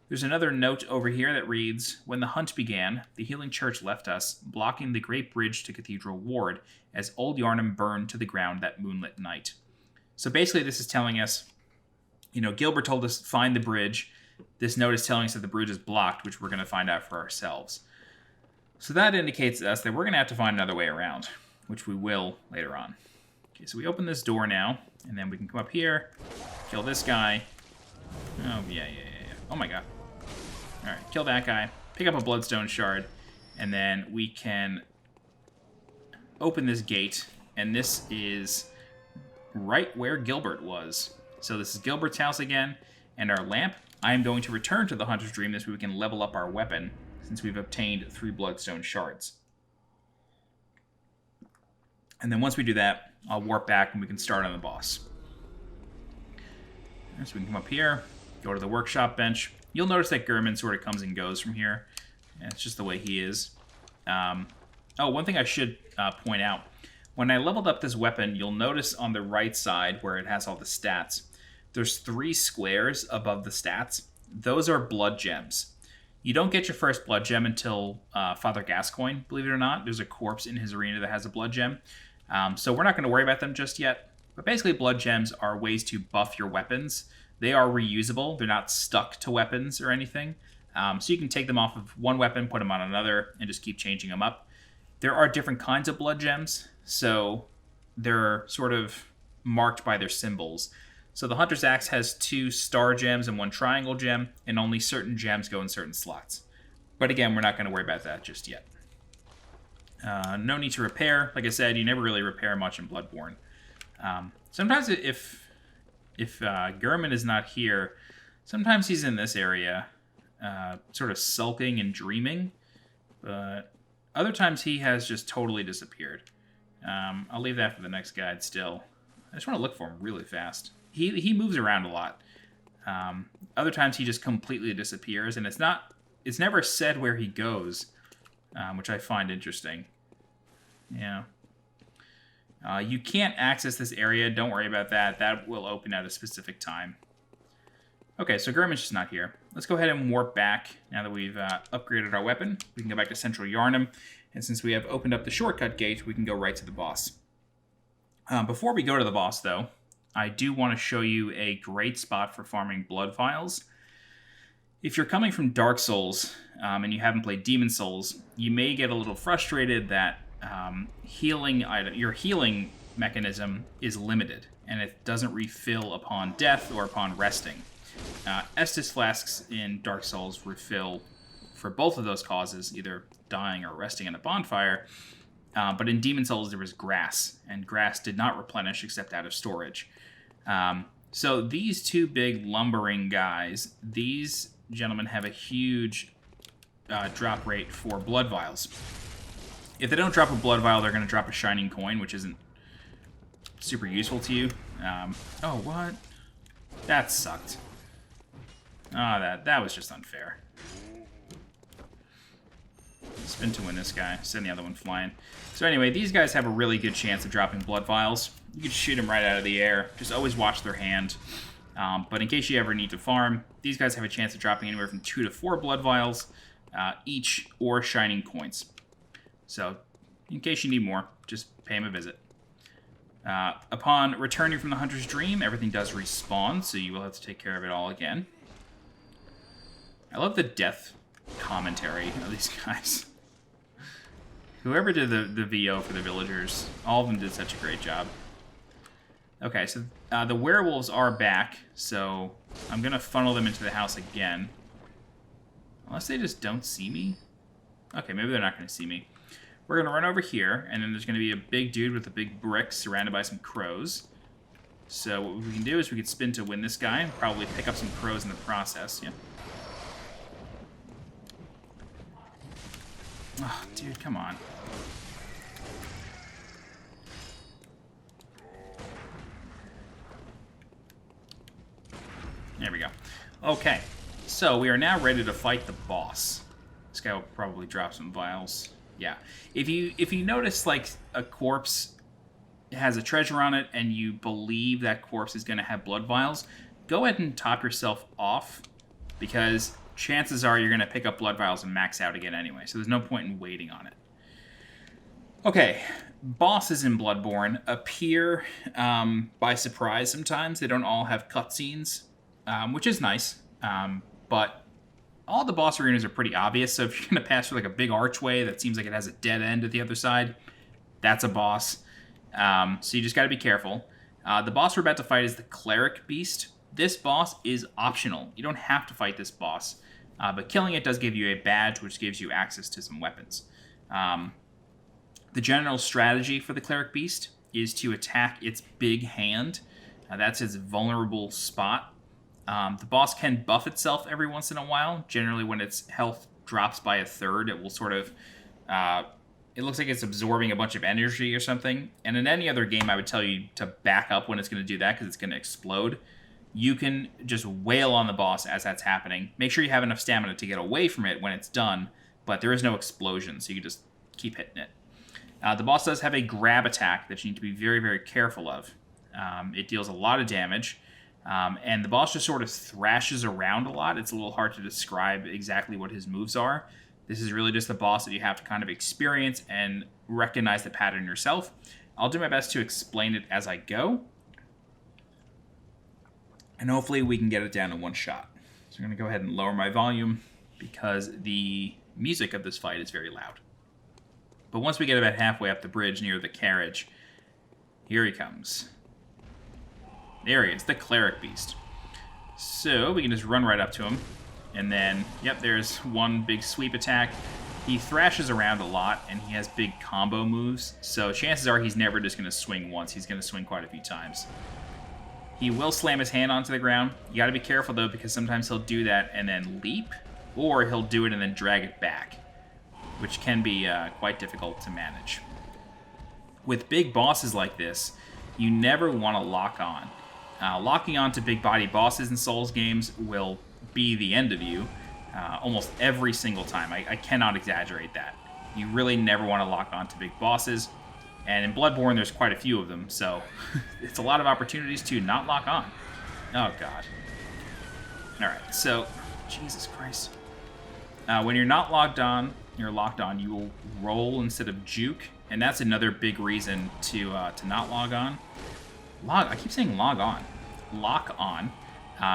There's another note over here that reads, "When the hunt began, the Healing Church left us, blocking the great bridge to Cathedral Ward, as old Yharnam burned to the ground that moonlit night." So basically this is telling us, you know, Gilbert told us find the bridge. This note is telling us that the bridge is blocked, which we're going to find out for ourselves. So that indicates to us that we're going to have to find another way around, which we will later on. Okay, so we open this door now, and then we can come up here, kill this guy. Oh, yeah. Oh my god. Alright, kill that guy, pick up a Bloodstone Shard, and then we can open this gate, and this is right where Gilbert was. So this is Gilbert's house again, and our lamp. I am going to return to the Hunter's Dream this way we can level up our weapon, since we've obtained 3 Bloodstone Shards. And then once we do that, I'll warp back and we can start on the boss. So we can come up here, go to the workshop bench. You'll notice that Gurman sort of comes and goes from here. And it's just the way he is. One thing I should point out. When I leveled up this weapon, you'll notice on the right side where it has all the stats, there's 3 squares above the stats. Those are blood gems. You don't get your first blood gem until Father Gascoigne, believe it or not. There's a corpse in his arena that has a blood gem. So we're not going to worry about them just yet. But basically, blood gems are ways to buff your weapons. They are reusable. They're not stuck to weapons or anything. So you can take them off of one weapon, put them on another, and just keep changing them up. There are different kinds of blood gems, so they're sort of marked by their symbols. So the Hunter's Axe has 2 star gems and 1 triangle gem, and only certain gems go in certain slots. But again, we're not going to worry about that just yet. No need to repair. Like I said, you never really repair much in Bloodborne. Sometimes if Gurman is not here, sometimes he's in this area, sort of sulking and dreaming. But other times he has just totally disappeared. I'll leave that for the next guide still. I just want to look for him really fast. He moves around a lot. Other times he just completely disappears, and it's never said where he goes, which I find interesting. Yeah. You can't access this area. Don't worry about that. That will open at a specific time. Okay, so Gurman's just not here. Let's go ahead and warp back now that we've upgraded our weapon. We can go back to Central Yharnam, and since we have opened up the shortcut gate, we can go right to the boss. Before we go to the boss, though, I do want to show you a great spot for farming blood vials. If you're coming from Dark Souls and you haven't played Demon Souls, you may get a little frustrated that your healing mechanism is limited and it doesn't refill upon death or upon resting. Estus flasks in Dark Souls refill for both of those causes, either dying or resting in a bonfire. But in Demon Souls, there was grass, and grass did not replenish except out of storage. So these two big lumbering guys, these gentlemen have a huge drop rate for blood vials. If they don't drop a blood vial, they're going to drop a shining coin, which isn't super useful to you. Oh, what? That sucked. Oh, that was just unfair. Spin to win this guy. Send the other one flying. So anyway, these guys have a really good chance of dropping blood vials. You can shoot them right out of the air. Just always watch their hand. But in case you ever need to farm, these guys have a chance of dropping anywhere from 2 to 4 blood vials each, or shining coins. So in case you need more, just pay them a visit. Upon returning from the Hunter's Dream, everything does respawn, so you will have to take care of it all again. I love the death commentary of these guys. Whoever did the VO for the villagers, all of them did such a great job. Okay, so the werewolves are back, so I'm going to funnel them into the house again. Unless they just don't see me. Okay, maybe they're not going to see me. We're going to run over here, and then there's going to be a big dude with a big brick surrounded by some crows. So what we can do is we could spin to win this guy, and probably pick up some crows in the process. Yeah. Oh, dude, come on. There we go. Okay, so we are now ready to fight the boss. This guy will probably drop some vials. Yeah. If you notice, like, a corpse has a treasure on it and you believe that corpse is going to have blood vials, go ahead and top yourself off, because chances are you're going to pick up blood vials and max out again anyway, so there's no point in waiting on it. Okay, bosses in Bloodborne appear by surprise sometimes. They don't all have cutscenes, which is nice, but all the boss arenas are pretty obvious, so if you're going to pass through like a big archway that seems like it has a dead end at the other side, that's a boss. So you just got to be careful. The boss we're about to fight is the Cleric beast. This boss is optional. You don't have to fight this boss, but killing it does give you a badge, which gives you access to some weapons. The general strategy for the Cleric beast is to attack its big hand. That's its vulnerable spot. The boss can buff itself every once in a while. Generally, when its health drops by a third, it will sort of... it looks like it's absorbing a bunch of energy or something. And in any other game, I would tell you to back up when it's going to do that, because it's going to explode. You can just wail on the boss as that's happening. Make sure you have enough stamina to get away from it when it's done, but there is no explosion, so you can just keep hitting it. The boss does have a grab attack that you need to be very, very careful of. It deals a lot of damage, and the boss just sort of thrashes around a lot. It's a little hard to describe exactly what his moves are. This is really just the boss that you have to kind of experience and recognize the pattern yourself. I'll do my best to explain it as I go, and hopefully we can get it down in one shot. So I'm going to go ahead and lower my volume because the music of this fight is very loud. But once we get about halfway up the bridge near the carriage, here he comes. There he is, the Cleric beast. So we can just run right up to him. And then, yep, there's one big sweep attack. He thrashes around a lot, and he has big combo moves. So chances are he's never just going to swing once. He's going to swing quite a few times. He will slam his hand onto the ground. You got to be careful, though, because sometimes he'll do that and then leap. Or he'll do it and then drag it back, which can be quite difficult to manage. With big bosses like this, you never want to lock on. Locking on to big body bosses in Souls games will be the end of you almost every single time. I cannot exaggerate that. You really never want to lock on to big bosses. And in Bloodborne, there's quite a few of them, so it's a lot of opportunities to not lock on. Oh, God. Alright, so, Jesus Christ. When you're not locked on, you will roll instead of juke, and that's another big reason to not log on. I keep saying log on. Lock on.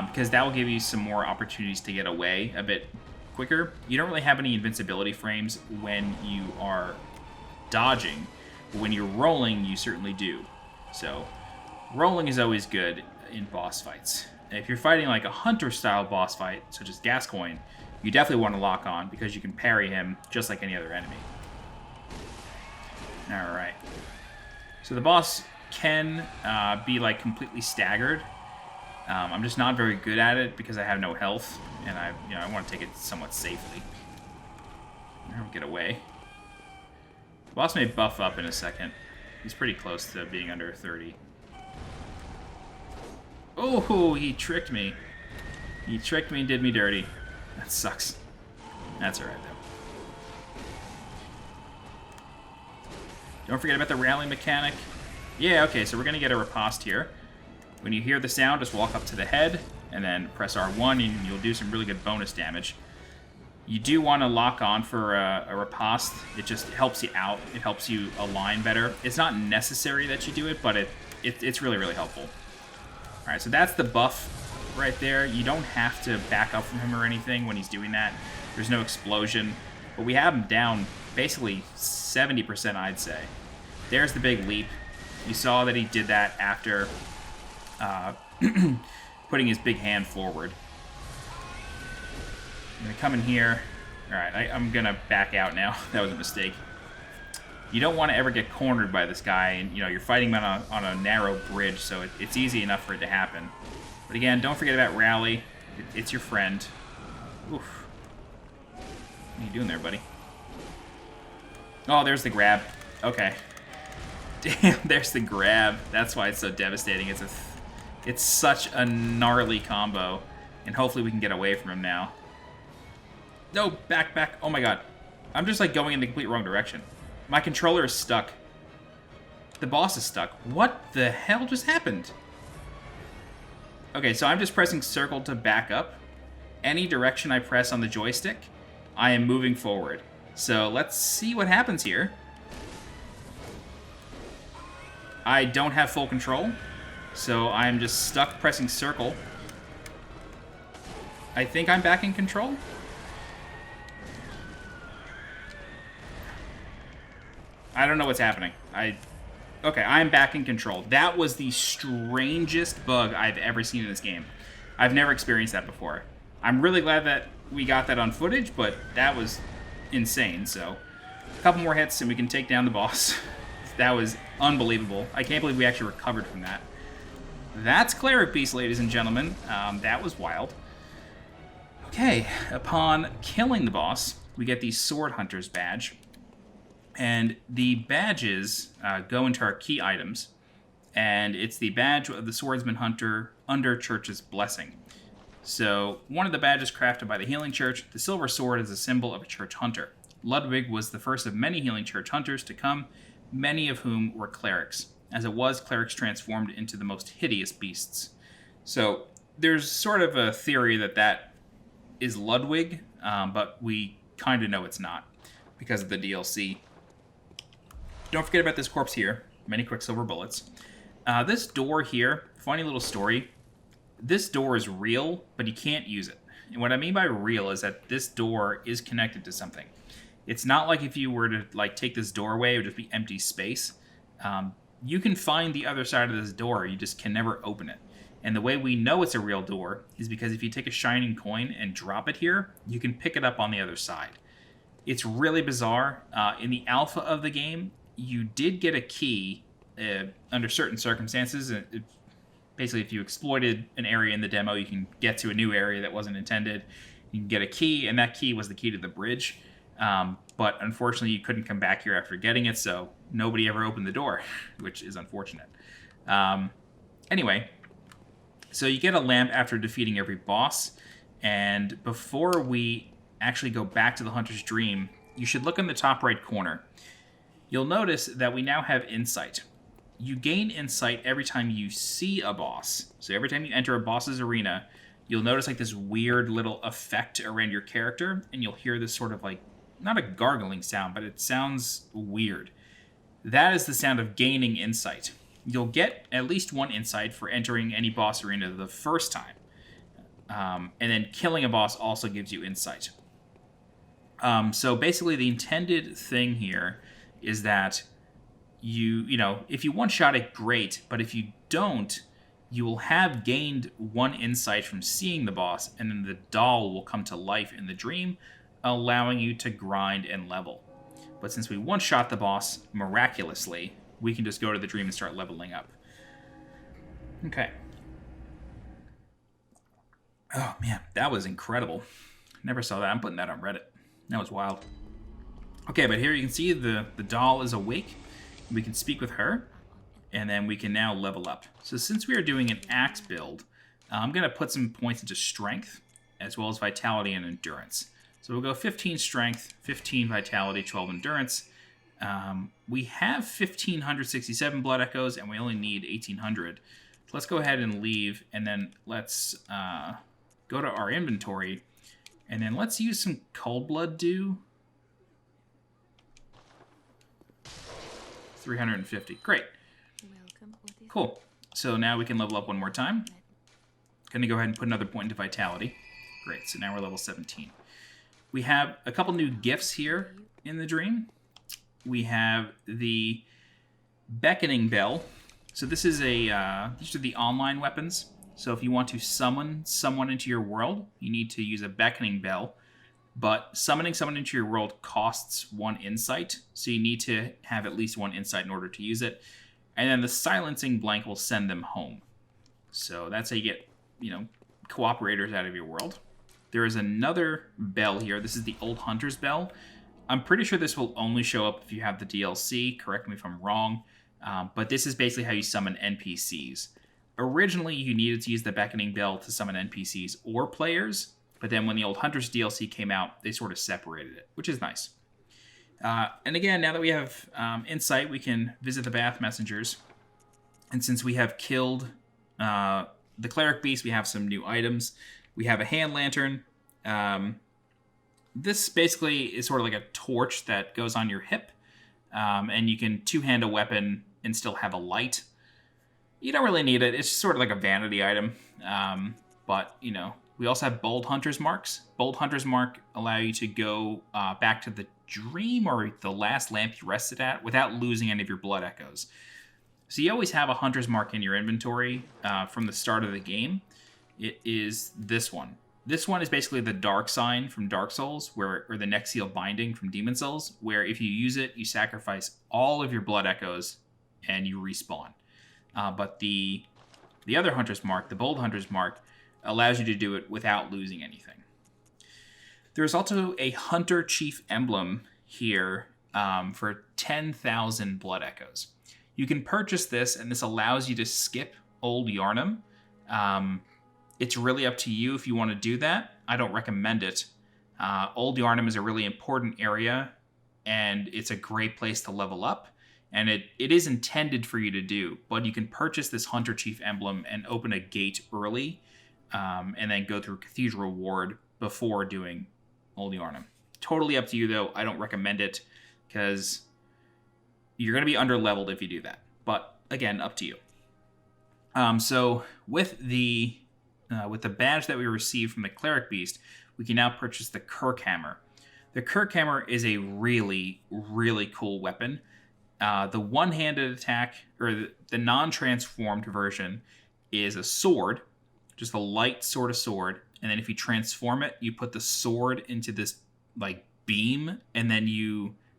because that will give you some more opportunities to get away a bit quicker. You don't really have any invincibility frames when you are dodging, but when you're rolling, you certainly do. So rolling is always good in boss fights. If you're fighting like a hunter-style boss fight, such as Gascoigne, you definitely want to lock on because you can parry him just like any other enemy. Alright. So the boss can be like completely staggered. I'm just not very good at it because I have no health, and I want to take it somewhat safely. I'll get away. The boss may buff up in a second. He's pretty close to being under 30. Oh, he tricked me. He tricked me and did me dirty. That sucks. That's alright, though. Don't forget about the rally mechanic. Yeah, okay, so we're going to get a riposte here. When you hear the sound, just walk up to the head, and then press R1, and you'll do some really good bonus damage. You do want to lock on for a riposte. It just helps you out. It helps you align better. It's not necessary that you do it, but it's really, really helpful. Alright, so that's the buff right there. You don't have to back up from him or anything when he's doing that. There's no explosion. But we have him down basically 70%, I'd say. There's the big leap. You saw that he did that after putting his big hand forward. I'm going to come in here. Alright, I'm going to back out now. That was a mistake. You don't want to ever get cornered by this guy, and you're fighting him on a narrow bridge, so it's easy enough for it to happen. But again, don't forget about rally. It's your friend. Oof. What are you doing there, buddy? Oh, there's the grab. Okay. Damn, there's the grab. That's why it's so devastating. It's such a gnarly combo, and hopefully we can get away from him now. No, back. Oh my god. I'm just like going in the complete wrong direction. My controller is stuck. The boss is stuck. What the hell just happened? Okay, so I'm just pressing circle to back up. Any direction I press on the joystick, I am moving forward. So let's see what happens here. I don't have full control, so I'm just stuck pressing circle. I think I'm back in control. I don't know what's happening. Okay, I'm back in control. That was the strangest bug I've ever seen in this game. I've never experienced that before. I'm really glad that we got that on footage, but that was insane. So, a couple more hits and we can take down the boss. That was unbelievable. I can't believe we actually recovered from that. That's Cleric Beast, ladies and gentlemen. That was wild. Okay, upon killing the boss, we get the Sword Hunter's badge. And the badges go into our key items. And it's the badge of the Swordsman Hunter under Church's blessing. So, one of the badges crafted by the Healing Church, the silver sword is a symbol of a church hunter. Ludwig was the first of many Healing Church hunters to come, many of whom were clerics. As it was, clerics transformed into the most hideous beasts. So, there's sort of a theory that is Ludwig, but we kind of know it's not because of the DLC. Don't forget about this corpse here. Many Quicksilver bullets. This door here, funny little story. This door is real, but you can't use it. And what I mean by real is that this door is connected to something. It's not like if you were to take this doorway, it would just be empty space. You can find the other side of this door, you just can never open it. And the way we know it's a real door is because if you take a shining coin and drop it here, you can pick it up on the other side. It's really bizarre. In the alpha of the game, you did get a key under certain circumstances. Basically, if you exploited an area in the demo, you can get to a new area that wasn't intended. You can get a key, and that key was the key to the bridge. But unfortunately, you couldn't come back here after getting it, so nobody ever opened the door, which is unfortunate. Anyway, so you get a lamp after defeating every boss, and before we actually go back to the Hunter's Dream, you should look in the top right corner. You'll notice that we now have insight. You gain insight every time you see a boss. So every time you enter a boss's arena, you'll notice this weird little effect around your character, and you'll hear this sort of not a gargling sound, but it sounds weird. That is the sound of gaining insight. You'll get at least one insight for entering any boss arena the first time. And then killing a boss also gives you insight. So basically the intended thing here is that you know, if you one-shot it, great, but if you don't, you will have gained 1 insight from seeing the boss, and then the doll will come to life in the dream, allowing you to grind and level. But since we one-shot the boss miraculously, we can just go to the dream and start leveling up. Okay. Oh, man, that was incredible. Never saw that. I'm putting that on Reddit. That was wild. Okay, but here you can see the doll is awake. We can speak with her, and then we can now level up. So since we are doing an axe build, I'm going to put some points into strength, as well as vitality and endurance. So we'll go 15 strength, 15 vitality, 12 endurance. We have 1,567 blood echoes, and we only need 1,800. So let's go ahead and leave, and then let's go to our inventory, and then let's use some cold blood dew. 350. Great. Cool. So now we can level up one more time. Going to go ahead and put another point into vitality. Great. So now we're level 17. We have a couple new gifts here in the dream. We have the beckoning bell. So this is these are the online weapons. So if you want to summon someone into your world, you need to use a beckoning bell. But summoning someone into your world costs 1 insight, so you need to have at least 1 insight in order to use it. And then the silencing blank will send them home. So that's how you get, you know, cooperators out of your world. There is another bell here. This is the Old Hunter's Bell. I'm pretty sure this will only show up if you have the DLC. Correct me if I'm wrong. But this is basically how you summon NPCs. Originally, you needed to use the beckoning bell to summon NPCs or players. But then when the Old Hunters DLC came out, they sort of separated it, which is nice. And again, now that we have insight, we can visit the Bath Messengers. And since we have killed the Cleric Beast, we have some new items. We have a hand lantern. This basically is sort of like a torch that goes on your hip. And you can two-hand a weapon and still have a light. You don't really need it. It's sort of like a vanity item. But, you know, we also have Bold Hunter's Marks. Bold Hunter's Mark allow you to go back to the dream or the last lamp you rested at without losing any of your blood echoes. So you always have a Hunter's Mark in your inventory from the start of the game. It is this one. This one is basically the Dark Sign from Dark Souls, or the Neck Seal Binding from Demon Souls, where if you use it, you sacrifice all of your blood echoes and you respawn. But the other Hunter's Mark, the Bold Hunter's Mark, allows you to do it without losing anything. There's also a Hunter Chief Emblem here for 10,000 blood echoes. You can purchase this, and this allows you to skip Old Yharnam. It's really up to you if you want to do that. I don't recommend it. Old Yharnam is a really important area, and it's a great place to level up. And it is intended for you to do, but you can purchase this Hunter Chief Emblem and open a gate early, and then go through Cathedral Ward before doing Old Yharnam. Totally up to you, though. I don't recommend it, because you're going to be under-leveled if you do that. But, again, up to you. So, with the badge that we received from the Cleric Beast, we can now purchase the Kirk Hammer. The Kirk Hammer is a really, really cool weapon. The one-handed attack, or the non-transformed version, is a sword, just a light sort of sword. And then if you transform it, you put the sword into this like beam, and then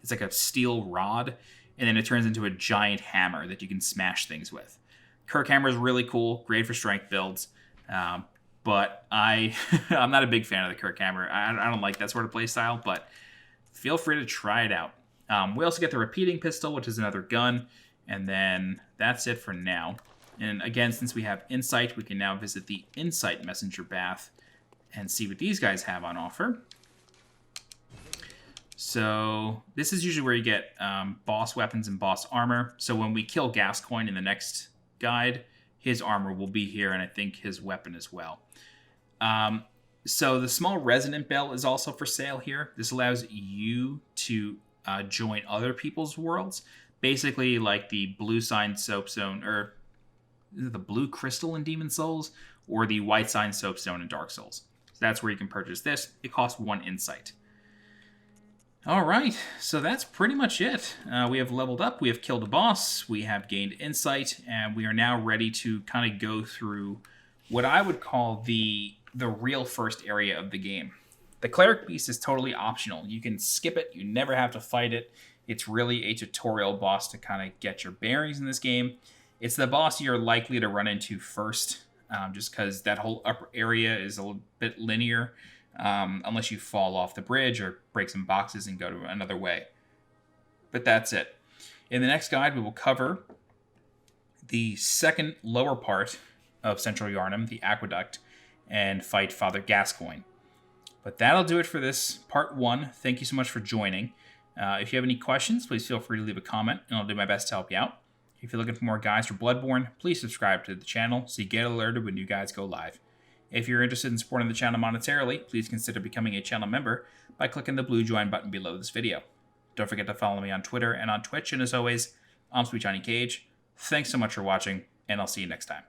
it's like a steel rod, and then it turns into a giant hammer that you can smash things with. Kirk Hammer is really cool, great for strength builds. But I'm not a big fan of the Kirk Hammer. I don't like that sort of play style, but feel free to try it out. We also get the repeating pistol, which is another gun, and then that's it for now. And again, since we have insight, we can now visit the Insight Messenger Bath and see what these guys have on offer. So this is usually where you get boss weapons and boss armor. So when we kill Gascoigne in the next guide, his armor will be here, and I think his weapon as well. So the small resonant bell is also for sale here. This allows you to join other people's worlds, basically like the blue sign soap zone, or is it the blue crystal in Demon Souls, or the White Sign Soapstone in Dark Souls. So that's where you can purchase this. It costs 1 insight. All right, so that's pretty much it. We have leveled up, we have killed a boss, we have gained insight, and we are now ready to kind of go through what I would call the real first area of the game. The Cleric Beast is totally optional. You can skip it, you never have to fight it. It's really a tutorial boss to kind of get your bearings in this game. It's the boss you're likely to run into first, just because that whole upper area is a little bit linear, unless you fall off the bridge or break some boxes and go to another way. But that's it. In the next guide, we will cover the second lower part of Central Yharnam, the Aqueduct, and fight Father Gascoigne. But that'll do it for this part 1. Thank you so much for joining. If you have any questions, please feel free to leave a comment, and I'll do my best to help you out. If you're looking for more guides for Bloodborne, please subscribe to the channel so you get alerted when new guides go live. If you're interested in supporting the channel monetarily, please consider becoming a channel member by clicking the blue join button below this video. Don't forget to follow me on Twitter and on Twitch, and as always, I'm Sweet Johnny Cage. Thanks so much for watching, and I'll see you next time.